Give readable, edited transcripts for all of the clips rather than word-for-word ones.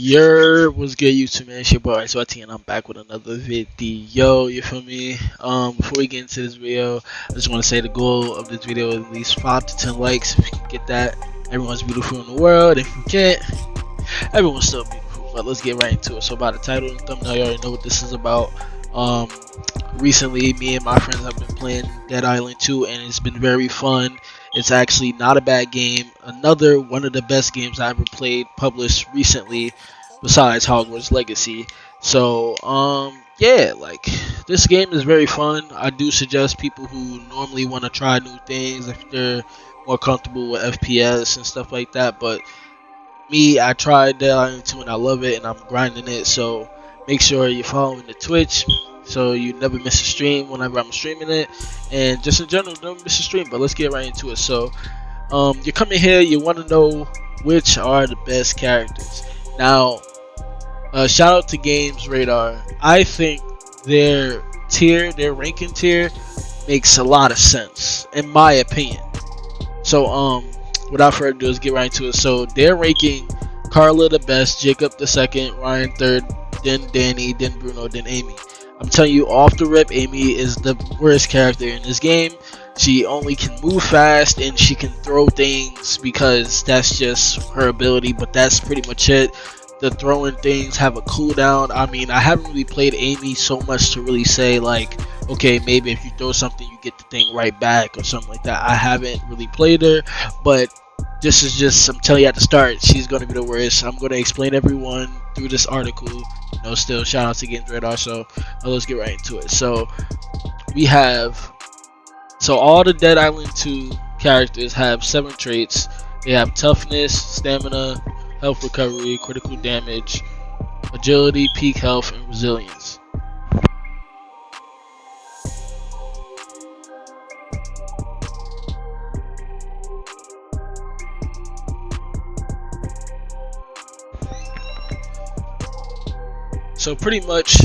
What's good, YouTube, man? It's your boy SYT, and I'm back with another video. You feel me? Before we get into this video, I just want to say the goal of this video is at least 5 to 10 likes. If you can get that, everyone's beautiful in the world. If you can't, everyone's still beautiful. But let's get right into it. So, by the title and thumbnail, you already know what this is about. Recently, me and my friends have been playing Dead Island 2, and it's been very fun. It's actually not a bad game. Another one of the best games I ever played, published recently, besides Hogwarts Legacy. So, yeah, like, this game is very fun. I do suggest people who normally want to try new things if they're more comfortable with FPS and stuff like that. But me, I tried Dead Island 2 and I love it, and I'm grinding it. So make sure you're following the Twitch so you never miss a stream whenever I'm streaming it, and just in general, don't miss a stream. But let's get right into it. So you come in here, you want to know which are the best characters. Now, shout out to Games Radar. I think their ranking tier makes a lot of sense in my opinion. So without further ado, let's get right into it. So they're ranking Carla the best, Jacob the second, Ryan third, then Danny, then Bruno, then Amy. I'm telling you off the rip, Amy is the worst character in this game. She only can move fast and she can throw things because that's just her ability, but that's pretty much it. The throwing things have a cooldown. I mean, I haven't really played Amy so much to really say like, okay, maybe if you throw something you get the thing right back or something like that. I haven't really played her, but this is just, I'm telling you at the start, she's going to be the worst. I'm going to explain everyone through this article. You know, still shout out to Games Radar. So let's get right into it. So we have, all the Dead Island 2 characters have 7 traits. They have toughness, stamina, health recovery, critical damage, agility, peak health, and resilience. So pretty much,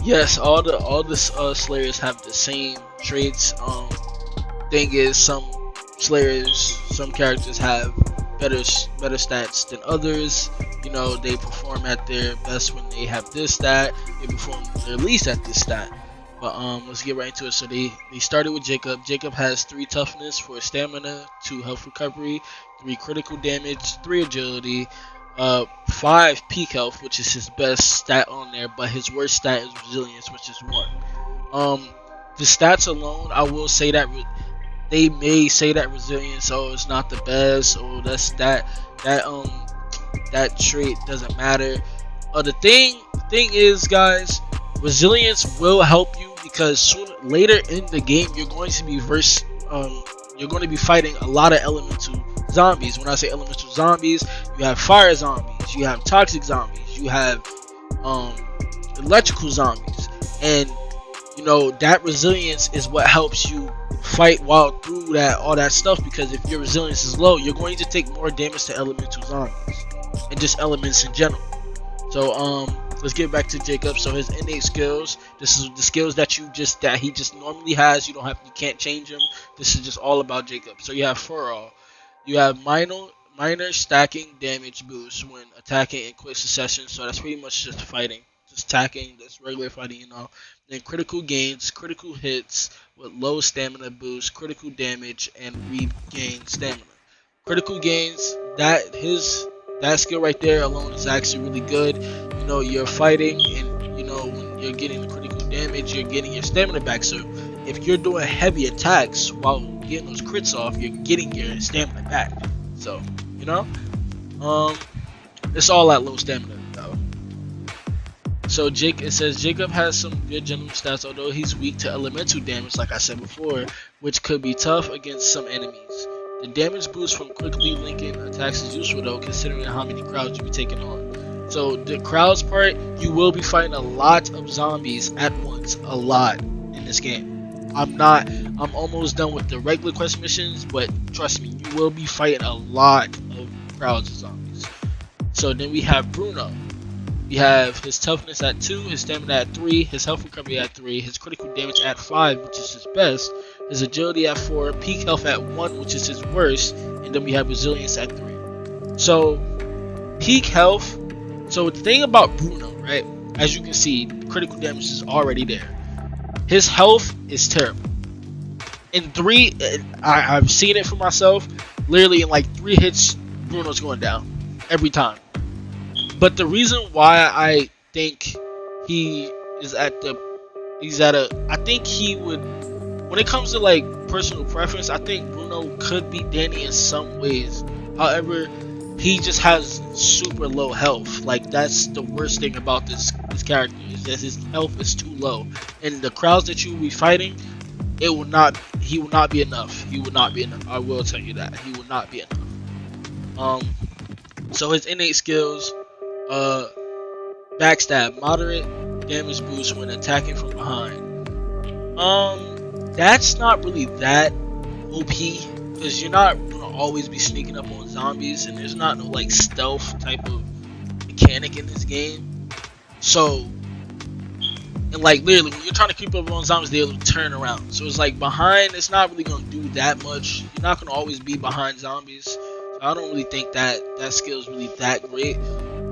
yes, all the Slayers have the same traits. Thing is, some characters have better stats than others. You know, they perform at their best when they have this stat. They perform their least at this stat. But let's get right into it. So they started with Jacob. Jacob has 3 toughness, 4 stamina, 2 health recovery, 3 critical damage, 3 agility, 5 peak health, which is his best stat on there, but his worst stat is resilience, which is 1. The stats alone, I will say that they may say that resilience, is not the best, or that trait doesn't matter. The thing is, guys, resilience will help you because later in the game you're going to be fighting a lot of elemental zombies. When I say elemental zombies, you have fire zombies, you have toxic zombies, you have electrical zombies, and you know that resilience is what helps you fight through all that stuff, because if your resilience is low, you're going to take more damage to elemental zombies and just elements in general. So let's get back to Jacob. So his innate skills, this is the skills that he just normally has. You can't change them. This is just all about Jacob. So you have Furrow. You have minor stacking damage boost when attacking in quick succession. So that's pretty much just fighting, just attacking. That's regular fighting, you know. Then critical gains, critical hits with low stamina boost, critical damage, and regain stamina. Critical gains, that skill right there alone is actually really good. You know, you're fighting, and you know when you're getting the critical damage, you're getting your stamina back. So if you're doing heavy attacks while getting those crits off, you're getting your stamina back. So you know, it's all at low stamina though. So it says Jacob has some good general stats, although he's weak to elemental damage, like I said before, which could be tough against some enemies. The damage boost from quickly linking attacks is useful though, considering how many crowds you'll be taking on. So the crowds part, you will be fighting a lot of zombies at once, a lot in this game. I'm almost done with the regular quest missions, but trust me, you will be fighting a lot of crowds of zombies. So then we have Bruno. We have his toughness at 2, his stamina at 3, his health recovery at 3, his critical damage at 5, which is his best, his agility at 4, peak health at 1, which is his worst, and then we have resilience at 3. So Peak health. So the thing about Bruno, right? As you can see, critical damage is already there. His health is terrible. In 3, I've seen it for myself. Literally in like 3 hits, Bruno's going down every time. But the reason why I think he is I think he would, when it comes to like personal preference, I think Bruno could beat Danny in some ways. However, he just has super low health. Like, that's the worst thing about this character, is that his health is too low. And the crowds that you will be fighting, he will not be enough. He will not be enough. I will tell you that. He will not be enough. So his innate skills, backstab, moderate damage boost when attacking from behind. That's not really that OP, because you're not gonna always be sneaking up on zombies, and there's not no like stealth type of mechanic in this game. So, and like literally when you're trying to creep up on zombies, they'll turn around. So it's like behind, it's not really gonna do that much. You're not gonna always be behind zombies. So I don't really think that skill is really that great.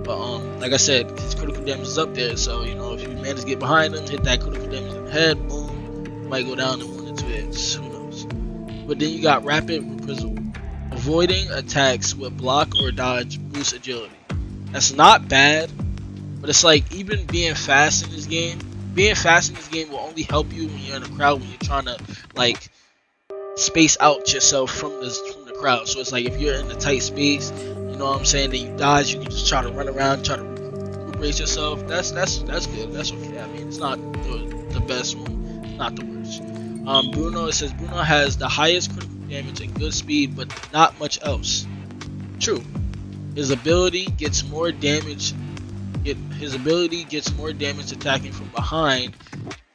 But like I said, his critical damage is up there. So you know, if you manage to get behind him, hit that critical damage in the head, boom, you might go down in 1 or 2 hits. Who knows? But then you got rapid reprisal. Avoiding attacks with block or dodge boosts agility. That's not bad, but it's like, even being fast in this game will only help you when you're in a crowd, when you're trying to like space out yourself from the crowd. So it's like, if you're in a tight space, you know what I'm saying, that you dodge, you can just try to run around, try to recuperate yourself. That's good. That's okay. I mean, it's not the best one, it's not the worst. Bruno, it says Bruno has the highest critical damage and good speed, but not much else. True. His ability gets more damage. His ability gets more damage attacking from behind.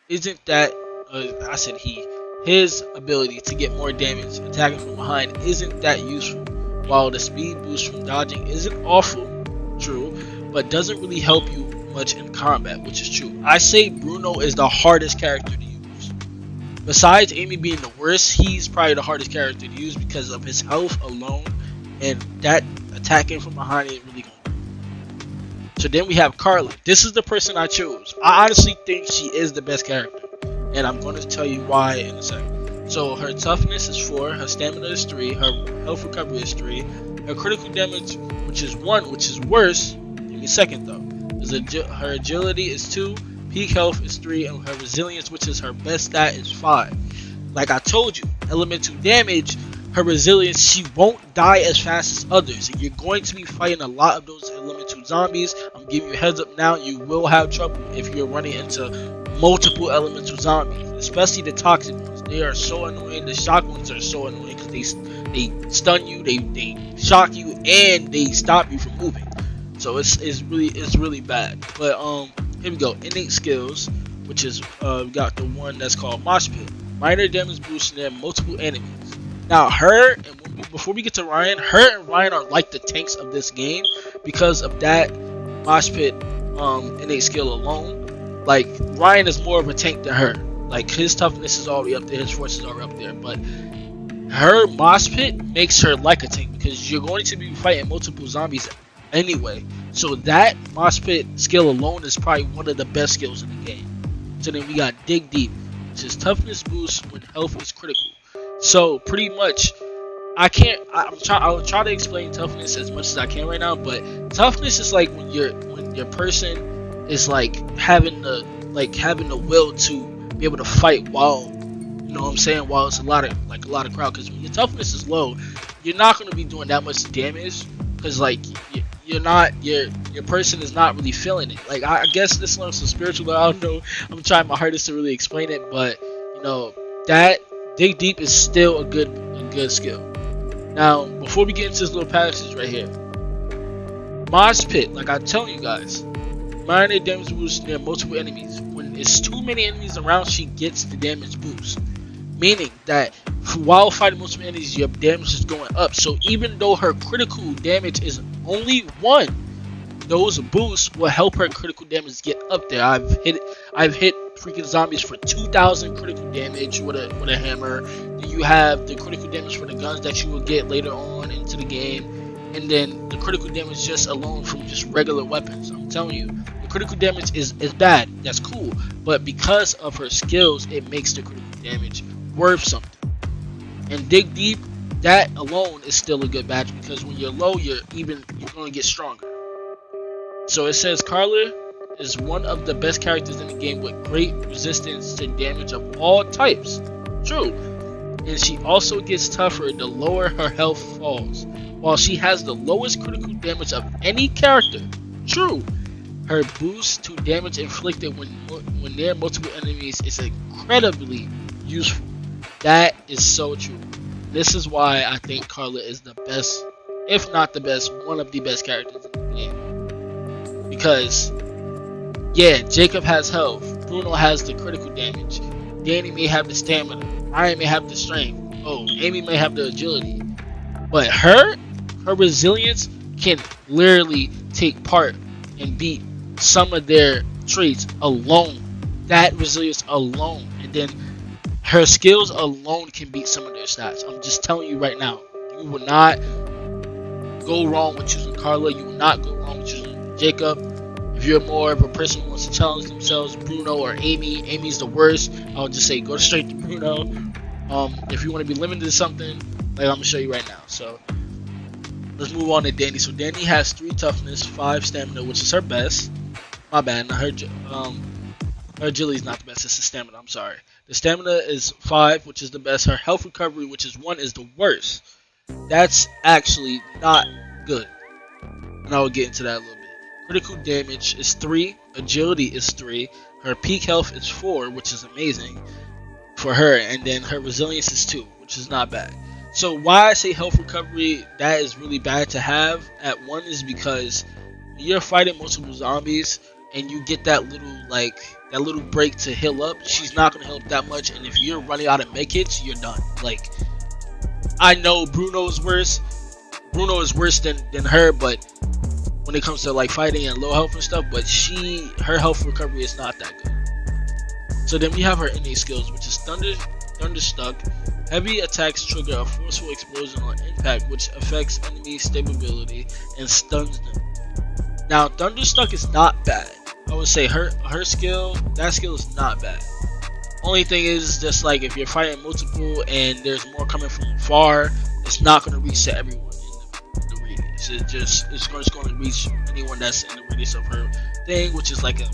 Isn't that? I said he. His ability to get more damage attacking from behind isn't that useful. While the speed boost from dodging isn't awful, true, but doesn't really help you much in combat, which is true. I say Bruno is the hardest character to use. Besides Amy being the worst, he's probably the hardest character to use because of his health alone, and that attacking from behind ain't really gonna. So then we have Carla. This is the person I chose. I honestly think she is the best character, and I'm going to tell you why in a second. So her toughness is 4, her stamina is 3, her health recovery is 3, her critical damage, which is 1, which is worse. Give me a second though. Her agility is 2, peak health is 3, and her resilience, which is her best stat, is 5. Like I told you, elemental damage, her resilience, she won't die as fast as others, and you're going to be fighting a lot of those elemental zombies. I'm giving you a heads up now, you will have trouble if you're running into multiple elemental zombies, especially the toxic ones. They are so annoying. The shock ones are so annoying because they stun you, they shock you, and they stop you from moving. So it's really bad. But here we go. Innate skills, which is we got the one that's called Mosh Pit. Minor damage boost near multiple enemies. Now before we get to Ryan, her and Ryan are like the tanks of this game because of that Mosh Pit innate skill alone. Like, Ryan is more of a tank than her. Like, his toughness is already up there, his forces are up there, but her Mosh Pit makes her like a tank because you're going to be fighting multiple zombies anyway. So that Mosh Pit skill alone is probably one of the best skills in the game. So then we got Dig Deep, which is toughness boost when health is critical. So pretty much, I'll try to explain toughness as much as I can right now, but toughness is like when your person is like having the will to be able to fight while, you know what I'm saying, while it's a lot of crowd. Because when your toughness is low, you're not going to be doing that much damage because like your person is not really feeling it. Like, I guess this one's some spiritual, but I don't know. I'm trying my hardest to really explain it, but you know, that Dig Deep is still a good skill. Now, before we get into this little passage right here, Mosh Pit, like I'm telling you guys, minor damage boost near multiple enemies. When it's too many enemies around, she gets the damage boost, meaning that while fighting multiple enemies, your damage is going up. So even though her critical damage is only 1, those boosts will help her critical damage get up there. I've hit freaking zombies for 2,000 critical damage with a hammer. Then you have the critical damage for the guns that you will get later on into the game. and then the critical damage just alone from just regular weapons. I'm telling you, the critical damage is bad. That's cool, but because of her skills, it makes the critical damage worth something. And dig deep, that alone is still a good badge because when you're low, you're going to get stronger. So it says Carla is one of the best characters in the game with great resistance to damage of all types. True. And she also gets tougher the lower her health falls. While she has the lowest critical damage of any character. True. Her boost to damage inflicted when near multiple enemies is incredibly useful. That is so true. This is why I think Carla is the best, if not the best, one of the best characters in the game. Because, yeah, Jacob has health, Bruno has the critical damage, Danny may have the stamina, Ryan may have the strength, Amy may have the agility. But her resilience can literally take part and beat some of their traits alone. That resilience alone. And then her skills alone can beat some of their stats. I'm just telling you right now. You will not go wrong with choosing Carla. You will not go wrong with choosing Jacob. If you're more of a person who wants to challenge themselves, Bruno or Amy. Amy's the worst. I would just say go straight to Bruno. If you want to be limited to something, like I'm going to show you right now. So let's move on to Danny. So Danny has 3 toughness, 5 stamina, which is her best. My bad. Her agility is not the best. It's the stamina. I'm sorry. The stamina is 5, which is the best. Her health recovery, which is 1, is the worst. That's actually not good. And I will get into that a little bit. Critical damage is 3. Agility is 3. Her peak health is 4, which is amazing for her. And then her resilience is 2, which is not bad. So why I say health recovery, that is really bad to have at 1 is because you're fighting multiple zombies and you get that little break to heal up. She's not going to heal up that much, and if you're running out of medkits, you're done. Like, I know Bruno is worse than her, but when it comes to like fighting and low health and stuff, but her health recovery is not that good. So then we have her innate skills, which is Thunderstruck. Heavy attacks trigger a forceful explosion on impact, which affects enemy stability and stuns them. Now, Thunderstruck is not bad. I would say her skill, that skill is not bad. Only thing is just like if you're fighting multiple and there's more coming from far, it's not going to reach to everyone in the radius. It's just going to reach anyone that's in the radius of her thing, which is like a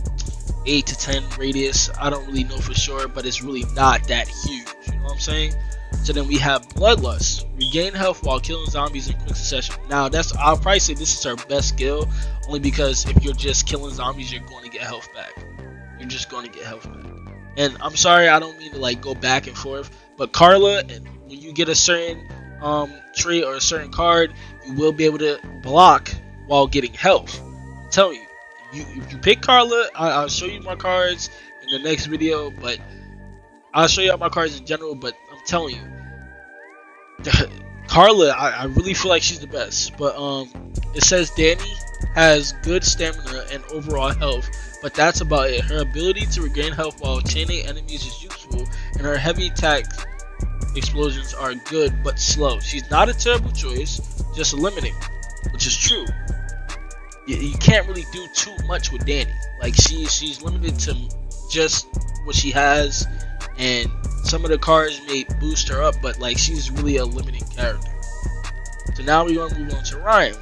8 to 10 radius. I don't really know for sure, but it's really not that huge. You know what I'm saying? So then we have Bloodlust. Regain health while killing zombies in quick succession. Now I'll probably say this is her best skill, only because if you're just killing zombies, you're going to get health back. You're just going to get health back. And I'm sorry, I don't mean to like go back and forth, but Carla, when you get a certain trait or a certain card, you will be able to block while getting health. I'm telling you, if you pick Carla, I'll show you my cards in the next video, but I'll show you all my cards in general, but I'm telling you, Carla, I really feel like she's the best. But it says Danny has good stamina and overall health, but that's about it. Her ability to regain health while chaining enemies is useful, and her heavy attack explosions are good but slow. She's not a terrible choice, just limiting, which is true. You can't really do too much with Danny. Like she's limited to just what she has, and some of the cards may boost her up, but like she's really a limiting character. So now we're going to move on to Ryan.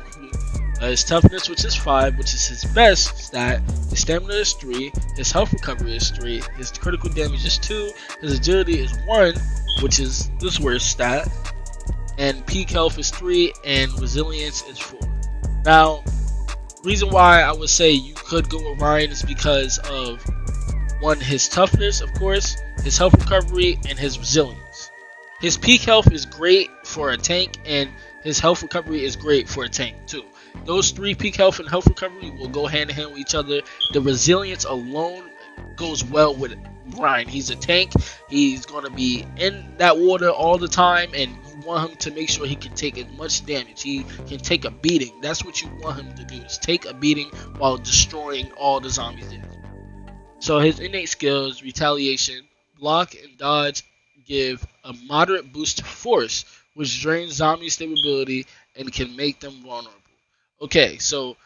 His toughness, which is 5, which is his best stat. His stamina is 3. His health recovery is 3. His critical damage is 2. His agility is 1, which is this worst stat. And peak health is 3, and resilience is 4. Now, reason why I would say you could go with Ryan is because of 1, his toughness, of course, his health recovery, and his resilience. His peak health is great for a tank, and his health recovery is great for a tank too. Those 3, peak health and health recovery, will go hand in hand with each other. The resilience alone goes well with Ryan. He's a tank. He's going to be in that water all the time, and you want him to make sure he can take as much damage. He can take a beating. That's what you want him to do, is take a beating while destroying all the zombies there. So his innate skills, retaliation, block and dodge, give a moderate boost to force, which drains zombie stability and can make them vulnerable. Okay, so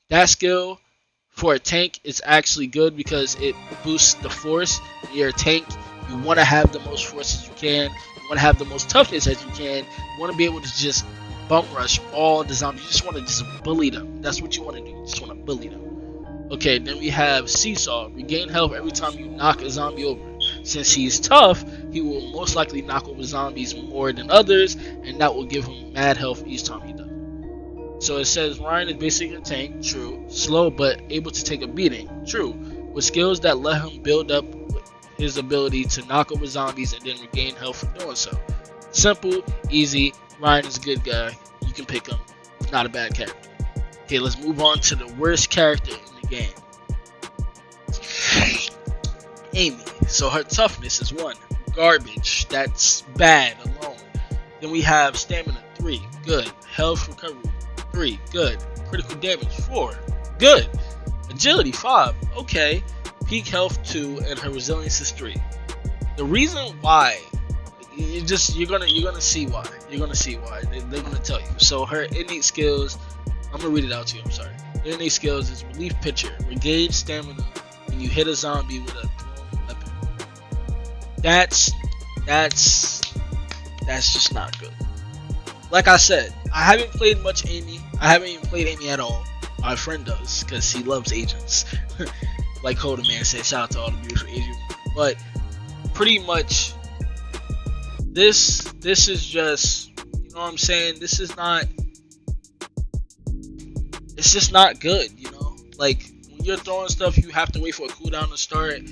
that skill for a tank is actually good because it boosts the force. When you're a tank, you want to have the most force as you can. You want to have the most toughness as you can. You want to be able to just bum rush all the zombies. You just want to just bully them. That's what you want to do. You just want to bully them. Okay, then we have Seesaw. Regain health every time you knock a zombie over. Since he's tough, he will most likely knock over zombies more than others, and that will give him mad health each time he does. So it says Ryan is basically a tank, true. Slow but able to take a beating, true. With skills that let him build up his ability to knock over zombies and then regain health for doing so. Simple, easy. Ryan is a good guy. You can pick him. Not a bad character. Okay, let's move on to the worst character in the game. Amy. So her toughness is 1. Garbage. That's bad alone. Then we have stamina 3. Good. Health recovery 3. Good. Critical damage 4. Good. Agility 5. Okay. Peak health 2 and her resilience is 3. The reason why you're gonna see why. You're gonna see why. They're gonna tell you. So her innate skills, I'm gonna read it out to you, I'm sorry. Her innate skills is relief pitcher, regain stamina when you hit a zombie with a thrown weapon. That's just not good. Like I said, I haven't played much Amy. I haven't even played Amy at all. My friend does, because he loves agents. Like Holder Man said, shout out to all the beautiful agents. But pretty much this is just, you know what I'm saying, it's just not good, you know. Like when you're throwing stuff, you have to wait for a cooldown to start, and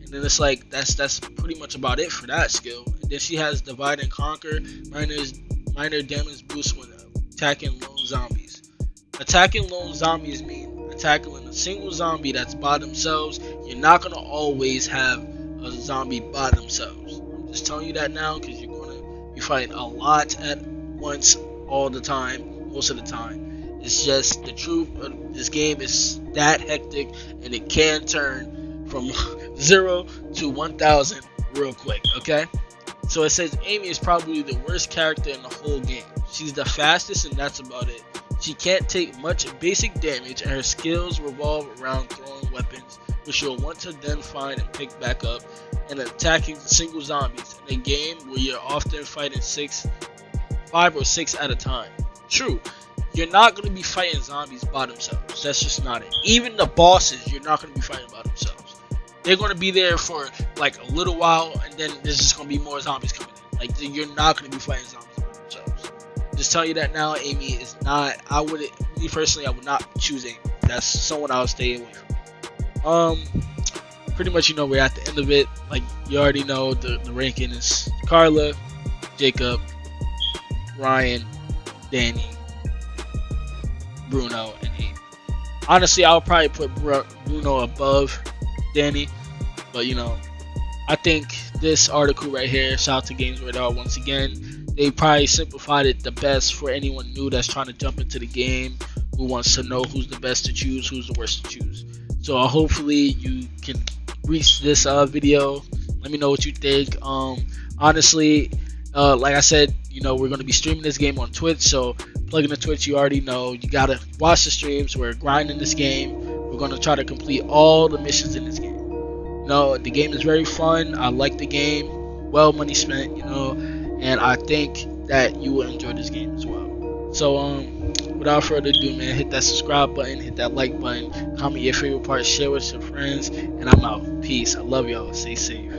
then it's like that's pretty much about it for that skill. And then she has divide and conquer, minor damage boost when attacking lone zombies. Attacking lone zombies mean attacking a single zombie that's by themselves. You're not gonna always have a zombie by themselves. I'm just telling you that now because you're gonna be fighting a lot at once all the time, most of the time. It's just the truth. This game is that hectic, and it can turn from 0 to 1,000 real quick. Okay, so it says Amy is probably the worst character in the whole game. She's the fastest, and that's about it. She can't take much basic damage, and her skills revolve around throwing weapons, which you'll want to then find and pick back up, and attacking single zombies in a game where you're often fighting 5 or 6 at a time. True, you're not going to be fighting zombies by themselves. That's just not it. Even the bosses, you're not going to be fighting by themselves. They're going to be there for like a little while, and then there's just going to be more zombies coming in. Like, you're not going to be fighting zombies by themselves. Just tell you that now, Amy is not. Me personally, I would not choose Amy. That's someone I would stay away from. Pretty much, you know, we're at the end of it. Like, you already know the ranking is Carla, Jacob, Ryan, Danny, Bruno, and Amy. Honestly, I would probably put Bruno above Danny, but you know, I think this article right here, shout out to Games Radar once again, they probably simplified it the best for anyone new that's trying to jump into the game, who wants to know who's the best to choose, who's the worst to choose. So hopefully you can reach this video. Let me know what you think. Honestly, like I said, you know, we're going to be streaming this game on Twitch, so plug into Twitch, you already know, you gotta watch the streams. We're grinding this game. We're gonna try to complete all the missions in this game. You know, the game is very fun. I like the game. Well money spent, you know, and I think that you will enjoy this game as well. So without further ado, man, hit that subscribe button, hit that like button, comment your favorite part, share with your friends, and I'm out. Peace. I love y'all. Stay safe.